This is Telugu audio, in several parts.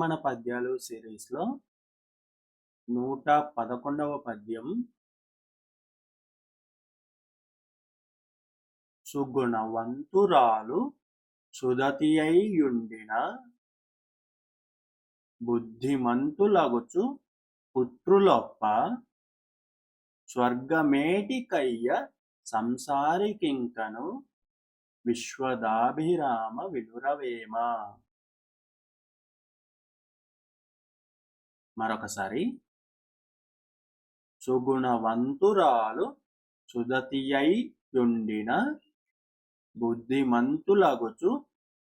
మన పద్యాలు సిరీస్లో 111వ పద్యం సుగుణవంతురాలు సుదతియైయుండిన బుద్ధిమంతులగుచు పుత్రులొప్ప స్వర్గమేటికయ్య సంసారికింకను విశ్వదాభిరామ వినురవేమ. మరొకసారి. సుగుణవంతురాలు సుదతియైయుండిన బుద్ధిమంతులగుచు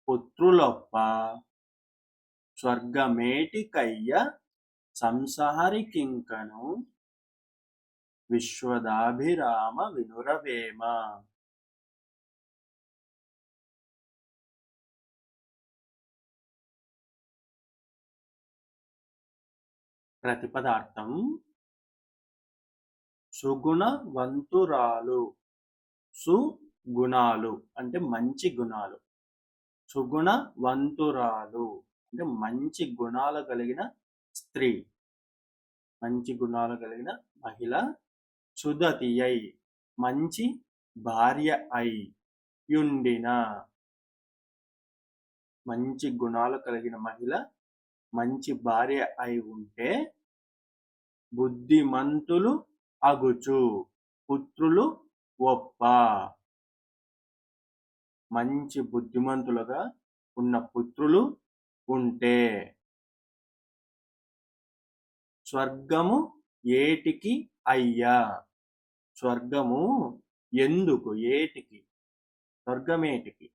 పుత్రులొప్ప స్వర్గమేటికయ్య సంసారికింకను విశ్వదాభిరామ వినురవేమ. ప్రతిపదార్థం. సుగుణవంతురాలు, సుగుణాలు అంటే మంచి గుణాలు, సుగుణవంతురాలు అంటే మంచి గుణాలు కలిగిన స్త్రీ, మంచి గుణాలు కలిగిన మహిళ, సుదతి అయి మంచి భార్య అయి, యుండిన మంచి గుణాలు కలిగిన మహిళ మంచి భార్య అయి ఉంటే, బుద్ధిమంతులు అగుచు పుత్రులు ఒప్ప మంచి బుద్ధిమంతులుగా ఉన్న పుత్రులు ఉంటే, స్వర్గము ఏటికి అయ్యా, స్వర్గము ఎందుకు, ఏటికి స్వర్గమేటికి,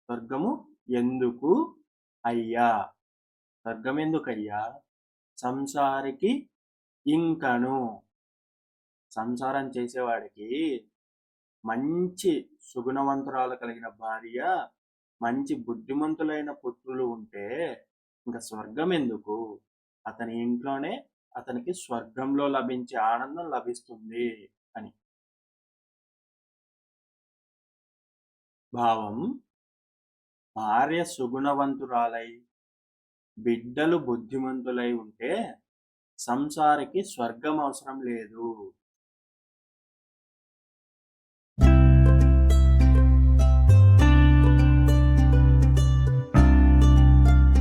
స్వర్గము ఎందుకు అయ్యా, స్వర్గం ఎందుకయ్యా, సంసారికి ఇంకను సంసారం చేసేవాడికి మంచి సుగుణవంతురాలు కలిగిన భార్య మంచి బుద్ధిమంతులైన పుత్రులు ఉంటే ఇంకా స్వర్గం ఎందుకు, అతని ఇంట్లోనే అతనికి స్వర్గంలో లభించే ఆనందం లభిస్తుంది అని. భావం. భార్య సుగుణవంతురాలై బిడ్డలు బుద్ధిమంతులై ఉంటే సంసారికి స్వర్గం అవసరం లేదు.